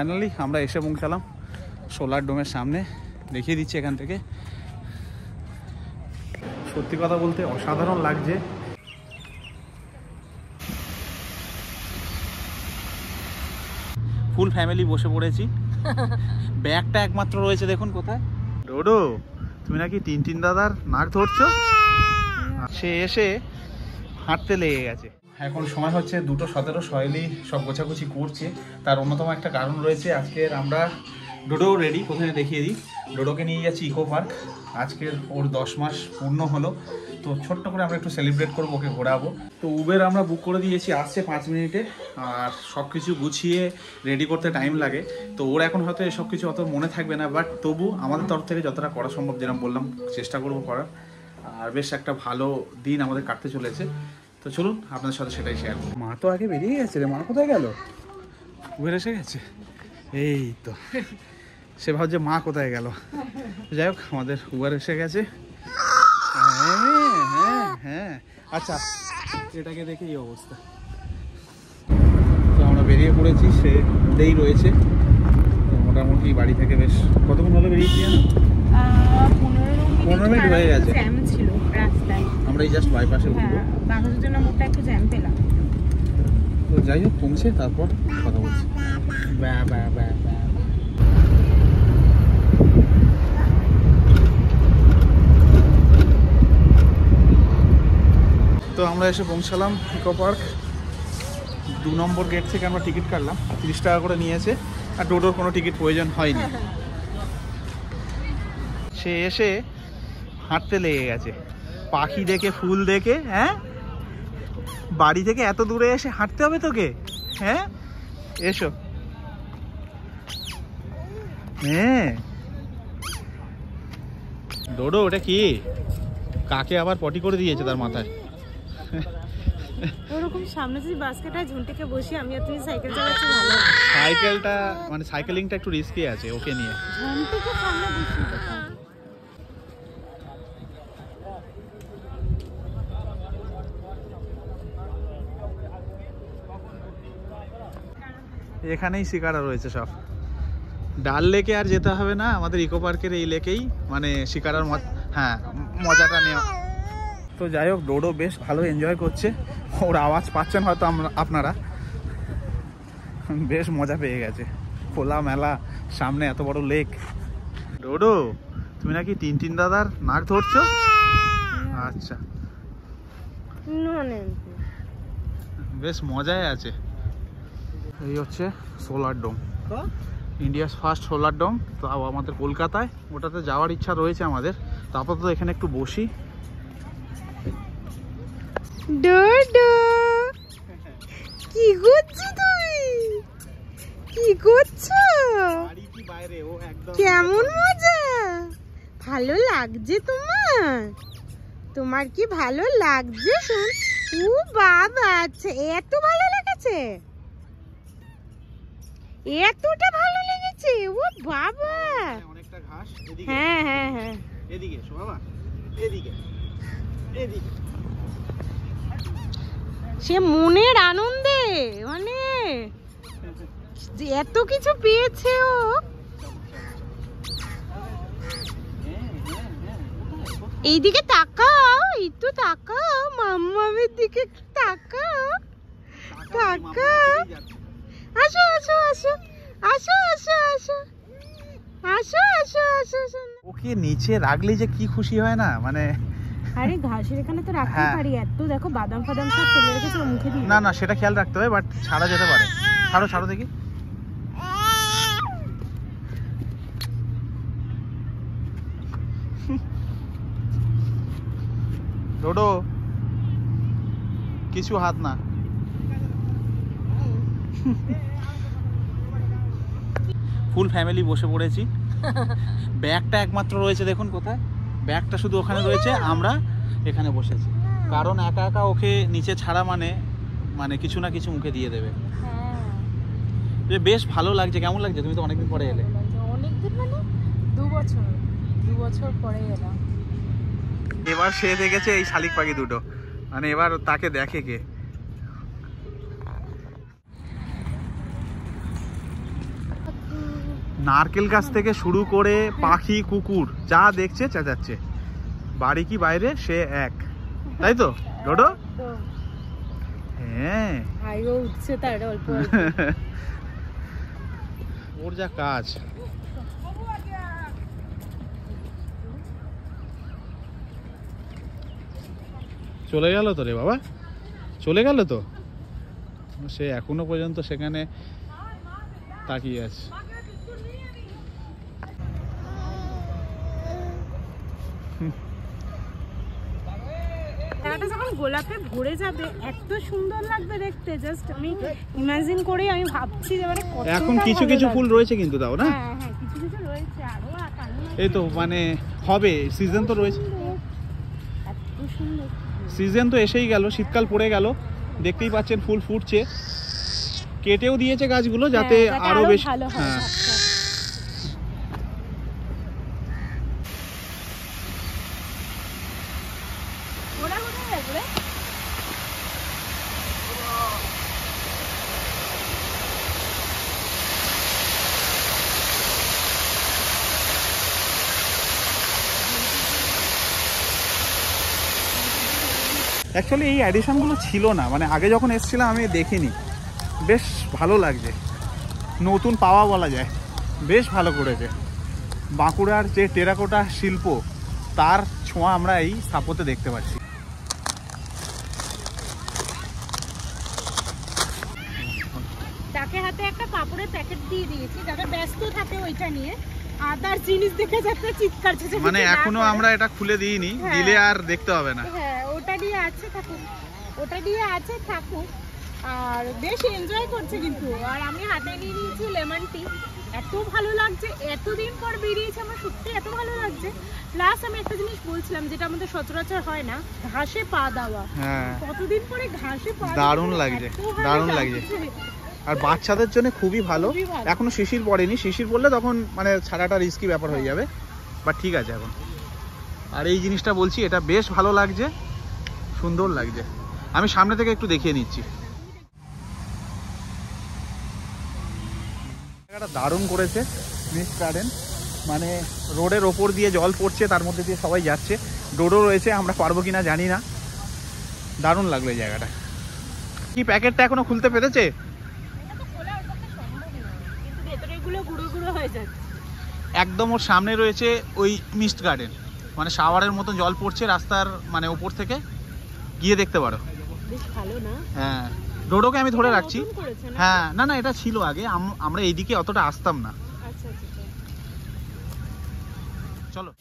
Finally আমরা এসে পৌঁছালাম সোলার ডোমের সামনে। দেখিয়ে দিচ্ছি এখান থেকে। সত্যি কথা বলতে অসাধারণ লাগছে। ফুল ফ্যামিলি বসে পড়েছি। ব্যাগটা একমাত্র রয়েছে দেখুন কোথায়। ডোডো, তুমি নাকি টিনটিন দাদার নাক ধরছো? সে এসে হাঁটতে লেগে গেছে। এখন সময় হচ্ছে 2:17। সহেলি সব গোছাগুছি করছে। তার অন্যতম একটা কারণ রয়েছে। আজকের আমরা ডোডো রেডি, প্রথমে দেখিয়ে দিই। ডোডোকে নিয়ে যাচ্ছি ইকো পার্ক। আজকের ওর 10 মাস পূর্ণ হলো, তো ছোট্ট করে আমরা একটু সেলিব্রেট করবো, ওকে ঘোরাবো। তো উবের আমরা বুক করে দিয়েছি, আসছে 5 মিনিটে। আর সব কিছু গুছিয়ে রেডি করতে টাইম লাগে, তো ওর এখন হয়তো এসব কিছু অত মনে থাকবে না, বাট তবু আমাদের তরফ থেকে যতটা করা সম্ভব, যেরকম বললাম, চেষ্টা করবো করার। আর বেশ একটা ভালো দিন আমাদের কাটতে চলেছে। তো চলুন আপনাদের সাথে সেটাই শেয়ার করব। মা তো আগে বেরিয়ে গেছে রে। মা কোথায় গেল? উবের এসে গেছে। এই তো, সে ভাবছে মা কোথায় গেল। যাই হোক, আমাদের উবের এসে গেছে। হ্যাঁ হ্যাঁ, আচ্ছা, এটাকে দেখে এই অবস্থা। তো আমরা বেরিয়ে পড়েছি, সে উঠেই রয়েছে। তো মোটামুটি বাড়ি থেকে বেশ কতক্ষণ হলো বেরিয়েছি জানো? 15 মিনিট হয়ে গেছে। আমরা এই জাস্ট বাইপাসে উঠবো। তো যাই হোক, পৌঁছে তারপর কথা বলছি। তো আমরা এসে পৌঁছালাম ইকো পার্ক। 2 নম্বর গেট থেকে আমরা টিকিট কাটলাম। 30 টাকা করে নিয়েছে। আর ডোডোর কোনো টিকিট প্রয়োজন হয়নি। সে এসে হাঁটতে লেগে গেছে। পাখি দেখে, ফুল দেখে। হ্যাঁ, বাড়ি থেকে এত দূরে এসে হাঁটতে হবে তোকে? হ্যাঁ, এসো। হ্যাঁ ডোডো, ওটা কি? কাকে আবার পটি করে দিয়েছে তার মাথায়? ওরকম সামনে যদি বাস্কেটে ঝুঁটিকে বসি আমি, আর তুমি সাইকেল চালাচ্ছি ভালো। সাইকেলটা মানে সাইকেলিংটা একটু রিস্কি আছে, ওকে নিয়ে। ঝুঁটিকে সামনে বসি। এখানেই শিকারা রয়েছে সব। ডাল লেকে আর যেতে হবে না, আমাদের ইকো পার্কের এই লেকেই মানে শিকারার মজাটা নেওয়া। তো যাই হোক, ডোডো বেশ ভালো এনজয় করছে। ওর আওয়াজ পাচ্ছেন হয়তো আপনারা। বেশ মজা পেয়ে গেছে। খোলা মেলা, সামনে এত বড় লেক। ডোডো, তুমি নাকি টিনটিন দাদার নাক ধরছো? আচ্ছা, বেশ মজাই আছে। এই হচ্ছে সোলার ডোম, ইন্ডিয়াস ফার্স্ট সোলার ডোম। তো আমাদের কলকাতায় ওটাতে যাওয়ার ইচ্ছা রয়েছে আমাদের। তো আপাতত এখানে একটু বসি। ডোডো, কি করছো তুমি? কি করছো? কেমন মজা? ভালো লাগছে তোমার? তোমার কি ভালো লাগছে? ও বাবা, আচ্ছা, এত ভালো লেগেছে? এতটা ভালো লেগেছে? ও বাবা, অনেকটা ঘাস। হ্যাঁ হ্যাঁ হ্যাঁ, এদিকে এসো বাবা, এদিকে এদিকে। সে মনের আনন্দে, মানে এত কিছু পেয়েছে ও। এইদিকে তাকাও, একটু তাকাও, মাম্মামের দিকে তাকাও, তাকাও। আসো আসো আসো আসো আসো আসো আসো আসো আসো আসো। ওকে নিচে রাখলে যে কি খুশি হয় না, মানে। আরে ঘাসের এখানে তো রাখতে পারি, এত দেখো বাদাম ফাদাম সব ফেলে রেখেছে মুখে দিয়ে। না না, সেটা খেয়াল রাখতে হবে, বাট ছাড়া যেতে পারে। ছাড়ো ছাড়ো দেখি। ডোডো, কিছু হাত না। ফুল ফ্যামিলি বসে পড়েছি। ব্যাগটা একমাত্র রয়েছে দেখুন কোথায়। ব্যাগটা শুধু ওখানে রয়েছে, আমরা এখানে বসেছি। কারণ একা একা ওকে নিচে ছাড়া মানে কিছু না কিছু মুখে দিয়ে দেবে। বেশ ভালো লাগছে। কেমন লাগছে? তুমি তো অনেকদিন পরে এলে। অনেকদিন মানে 2 বছর পরে এলাম। এবার সে দেখেছে এই শালিক পাখি দুটো, মানে এবার তাকে দেখে কে। নারকেল গাছ থেকে শুরু করে পাখি কুকুর যা দেখছে চেঁচাচ্ছে, বাড়ি কি বাইরে সে এক, তাই তো ডোডো? হ্যাঁ উঠছে তার অল্প ওর যা কাজ। চলে গেল তো রে বাবা, চলে গেল তো, সে এখনো পর্যন্ত সেখানে তাকিয়ে আছে। যখন গোলাপে ভরে যাবে এত সুন্দর লাগবে দেখতে, জাস্ট আমি ইমাজিন করে আমি ভাবছি যে মানে এখন কিছু কিছু ফুল রয়েছে কিন্তু তাও না, হ্যাঁ হ্যাঁ কিছু কিছু রয়েছে আরো, এই তো মানে হবে সিজন তো রয়েছে, এত সুন্দর সিজন তো এসেই গেল, শীতকাল পড়ে গেল, দেখতেই পাচ্ছেন ফুল ফুটছে, কেটেও দিয়েছে গাছগুলো যাতে আরো বেশি ভালো হয়। হ্যাঁ অ্যাকচুয়ালি এই অ্যাডিশনগুলো ছিল না, মানে আগে যখন এসেছিলাম আমি দেখিনি, বেশ ভালো লাগছে, নতুন পাওয়া বলা যায়, বেশ ভালো করেছে। বাঁকুড়ার যে টেরাকোটা শিল্প তার ছোঁয়া আমরা এই স্থাপত্যে দেখতে পাচ্ছি। তাকে হাতে একটা কাপড়ের প্যাকেট দিয়ে দিয়েছি যাতে ব্যস্ত থাকে ওইটা নিয়ে, আদার জিনিস দেখে যাতে চিৎকার চেঁচামেচি মানে এখনো আমরা এটা খুলে দিইনি, দিলে আর দেখতে হবে না। হ্যাঁ ওটা দিয়ে আছে থাকুক, ওটা দিয়ে আছে থাকুক, আর বেশ এনজয় করছে কিন্তু। আর আমি হাতে নিয়ে নিয়েছি লেমন টি, এত ভালো লাগছে, এতদিন পর বেরিয়েছে আমার সত্যি এত ভালো লাগছে। প্লাস আমি একটা জিনিস বলছিলাম যেটা আমাদের সচরাচর হয় না, ঘাসে পা দেওয়া, হ্যাঁ কতদিন পরে ঘাসে পা দারুণ লাগছে, দারুণ লাগছে, আর বাচ্চাদের জন্য খুবই ভালো। এখনো শিশির পড়েনি, শিশির পড়লে তখন মানে ছাড়াটা রিস্কি ব্যাপার হয়ে যাবে, বাট ঠিক আছে এখন। আর এই জিনিসটা বলছি এটা বেশ ভালো লাগছে, সুন্দর লাগছে, আমি সামনে থেকে একটু দেখিয়ে নিচ্ছি। জায়গাটা দারুণ করেছে মিস্ট গার্ডেন, মানে রোডের ওপর দিয়ে জল পড়ছে, তার মধ্যে দিয়ে সবাই যাচ্ছে, ডোডো রয়েছে, আমরা পারবো কিনা জানি না, দারুণ লাগলো এই জায়গাটা। কি প্যাকেটটা এখনো খুলতে পেরেছে? একদম ওর সামনে রয়েছে ওই মিস্ট গার্ডেন, মানে শাওয়ারের মতো জল পড়ছে রাস্তার মানে ওপর থেকে, গিয়ে দেখতে পারো। বেশ ভালো না? হ্যাঁ ডোডোকে আমি ধরে রাখছি। হ্যাঁ না না এটা ছিল আগে, আমরা এইদিকে অতটা আসতাম না। আচ্ছা আচ্ছা চলো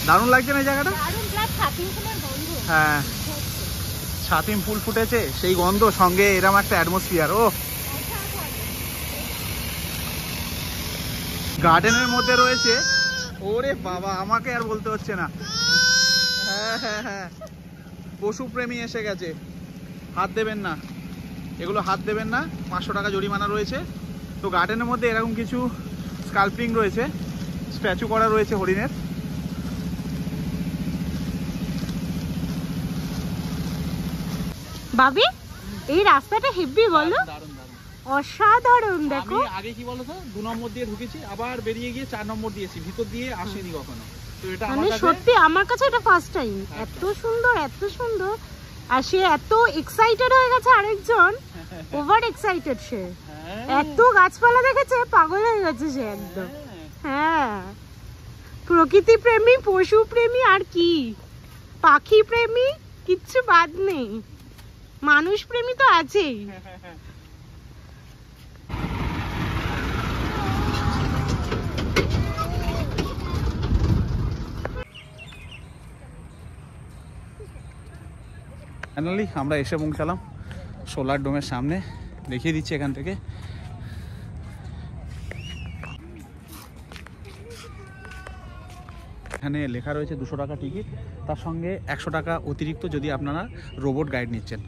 দারুণ লাগছে না এই জায়গাটা? হ্যাঁ ছাতিম ফুল ফুটেছে, সেই গন্ধ, সঙ্গে এরকম একটা অ্যাটমসফিয়ার, ও গার্ডেনের মধ্যে রয়েছে, ওরে বাবা আমাকে আর বলতে হচ্ছে না। হ্যাঁ হ্যাঁ হ্যাঁ পশুপ্রেমী এসে গেছে, হাত দেবেন না, এগুলো হাত দেবেন না, 500 টাকা জরিমানা রয়েছে। তো গার্ডেনের মধ্যে এরকম কিছু স্কাল্পটিং রয়েছে, স্ট্যাচু করা রয়েছে হরিণের। ভাবি এই রাস্তাটা হেভি বলো, অসাধারণ। দেখো আমি আগে কি বলতো 2 নম্বর দিয়ে ঢুকেছি, আবার বেরিয়ে গিয়ে 4 নম্বর দিয়েছি, ভিতর দিয়ে আসেনি কখনো। তো এটা মানে সত্যি আমার কাছে এটা ফার্স্ট টাইম, এত সুন্দর এত সুন্দর। আর সে এত এক্সাইটেড হয়ে গেছে, আরেকজন ওভার এক্সাইটেড, সে এত গাছপালা দেখেছে পাগল হয়ে গেছে সে একদম। হ্যাঁ প্রকৃতি প্রেমী, পশু প্রেমী, আর কি পাখি প্রেমী, কিচ্ছু বাদ নেই, মানুষ প্রেমী তো আছেই। ফাইনালি আমরা এসে পৌঁছালাম সোলার ডোমের সামনে, দেখিয়ে দিচ্ছি এখান থেকে। এখানে লেখা রয়েছে 200 টাকা টিকিট, তার সঙ্গে 100 টাকা অতিরিক্ত যদি আপনারা রোবট গাইড নিচ্ছেন।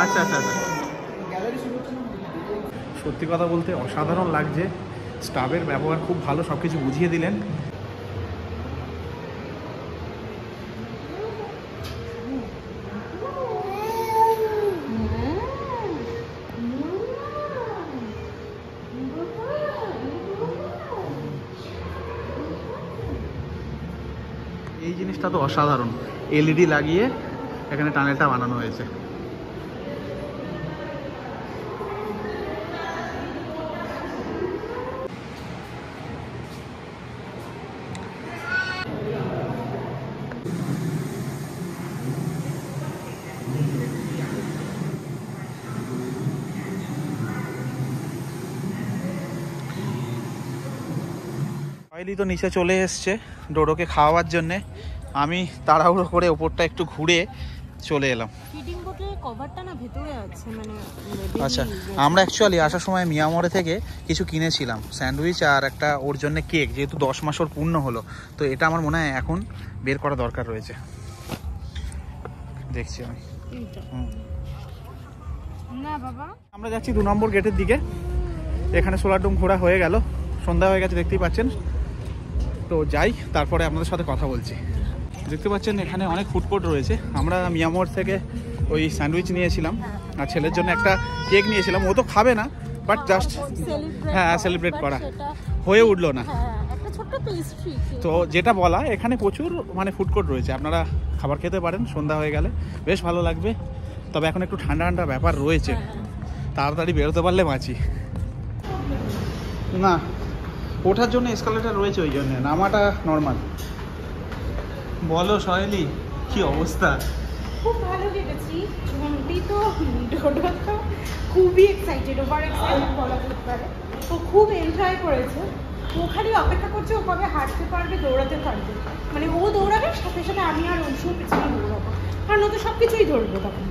আচ্ছা আচ্ছা আচ্ছা। সত্যি কথা বলতে অসাধারণ লাগছে, স্টাফের ব্যবহার খুব ভালো, সব কিছু বুঝিয়ে দিলেন। এই জিনিসটা তো অসাধারণ, এলইডি লাগিয়ে এখানে টানেলটা বানানো হয়েছে। ফাইলি তো নিচে চলে এসছে ডোডোকে খাওয়াবার জন্যে। আমি তাড়াহুড়ো করে ওপরটা একটু ঘুরে চলে এলাম। ফিডিং বোটে কভারটা না ভেতরে আছে, মানে আচ্ছা, আমরা অ্যাকচুয়ালি আসার সময় মিয়ামরে থেকে কিছু কিনেছিলাম, স্যান্ডউইচ আর একটা ওর জন্য কেক, যেহেতু 10 মাস ওর পূর্ণ হলো, তো এটা আমার মনে হয় এখন বের করা দরকার রয়েছে। দেখছি আমি। না বাবা, আমরা যাচ্ছি 2 নম্বর গেটের দিকে। এখানে সোলার ডোম ঘোরা হয়ে গেল, সন্ধ্যা হয়ে গেছে দেখতেই পাচ্ছেন। তো যাই, তারপরে আপনাদের সাথে কথা বলছি। দেখতে পাচ্ছেন এখানে অনেক ফুড কোর্ট রয়েছে। আমরা মিয়ামোর থেকে ওই স্যান্ডউইচ নিয়েছিলাম আর ছেলের জন্য একটা কেক নিয়েছিলাম। ও তো খাবে না, বাট জাস্ট হ্যাঁ সেলিব্রেট করা হয়ে উঠলো না। একটা ছোট্ট পেস্ট্রি। তো যেটা বলা, এখানে প্রচুর মানে ফুড কোর্ট রয়েছে, আপনারা খাবার খেতে পারেন সন্ধ্যা হয়ে গেলে, বেশ ভালো লাগবে। তবে এখন একটু ঠান্ডা ঠান্ডা ব্যাপার রয়েছে, তাড়াতাড়ি বেরোতে পারলে বাঁচি। না, ওঠার জন্য এসকালেটার রয়েছে, ওই জন্য নামাটা নর্মাল। বলো সহেলি, কি অবস্থা? খুব ভালো লেগেছি। ঘন্টি তো ডোডো তো খুবই এক্সাইটেড, ওভার এক্সাইটেড বলা যেতে পারে। ও খুব এনজয় করেছে। ও খালি অপেক্ষা করছে ও কবে হাঁটতে পারবে, দৌড়াতে পারবে। মানে ও দৌড়াবে, সাথে সাথে আমি আর অংশুর পেছনে দৌড়াবো, কারণ ও তো সব কিছুই ধরবো তখন।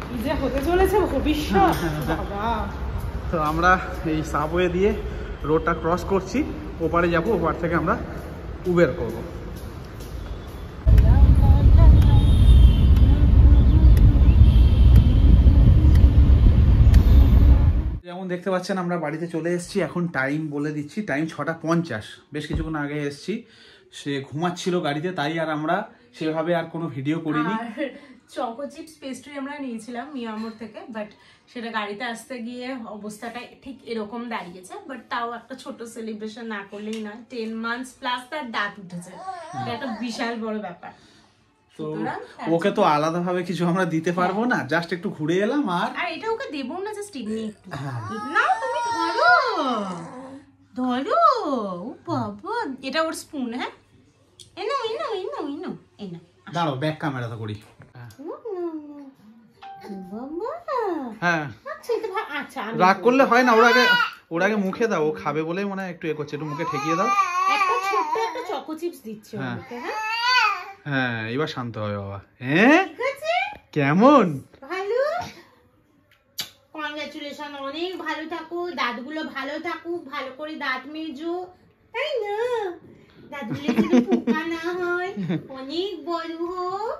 কি যে হতে চলেছে ভবিষ্যৎ বাবা। তো আমরা এই সাবওয়ে দিয়ে রোডটা ক্রস করছি, ওপারে যাবো, ওপার থেকে আমরা উবের করবো। যেমন দেখতে পাচ্ছেন আমরা বাড়িতে চলে এসেছি। এখন টাইম বলে দিচ্ছি, টাইম 6:50। বেশ কিছুক্ষণ আগে এসেছি, সে ঘুমাচ্ছিল গাড়িতে, তাই আর আমরা সেভাবে আর কোনো ভিডিও করিনি। চকো চিপস পেস্ট্রি আমরা নিয়েছিলাম মিয়ামোর থেকে, বাট সেটা গাড়িতে আসতে গিয়ে অবস্থাটা ঠিক এরকম দাঁড়িয়েছে। বাট তাও একটা ছোট সেলিব্রেশন না করলেই নয়, 10 মান্থস প্লাস তার দাঁত উঠেছে, এটা একটা বিশাল বড় ব্যাপার। তো ওকে তো আলাদাভাবে কিছু আমরা দিতে পারবো না, জাস্ট একটু ঘুরে এলাম। আর এটা ওকে দেবো না, জাস্ট এমনি একটু। না তুমি ধরো ধরো, ও বাবা, এটা ওর স্পুন। হ্যাঁ, এনো এনো এনো এনো এনো। দাঁড়াও, ব্যাক ক্যামেরা তো করি। হ্যাঁ, রাগ করলে হয় না, ওর আগে মুখে দাও, ও খাবে বলে মনে হয় একটু এ করছে, একটু মুখে ঠেকিয়ে দাও। একটা ছোট্ট একটা চকো চিপস দিচ্ছি ওকে। হ্যাঁ, এবার শান্ত হবে বাবা। হ্যাঁ, কেমন? ভালো, কনগ্রাচুলেশন, অনেক ভালো থাকো, দাঁতগুলো ভালো থাকুক, ভালো করে দাঁত মেজো, তাই না? দাঁতগুলো যেন পোকা না হয়, অনেক বড় হোক,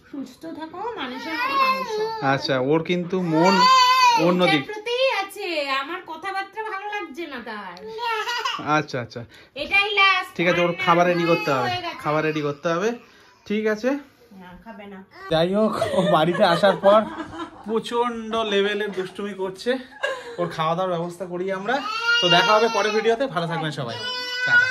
সুস্থ থাকো, মানুষের মতো মানুষ। আচ্ছা, ওর কিন্তু মন অন্যদিক আছে, আমার কথাবার্তা ভালো লাগছে না তার। আচ্ছা আচ্ছা, এটাই লাস্ট। ঠিক আছে, ওর খাবার রেডি করতে হবে, খাবার রেডি করতে হবে। ঠিক আছে, খাবে না। যাই হোক, ও বাড়িতে আসার পর প্রচন্ড লেভেলের দুষ্টুমি করছে, ওর খাওয়া দাওয়ার ব্যবস্থা করি আমরা। তো দেখা হবে পরের ভিডিওতে, ভালো থাকবেন সবাই, টাটা।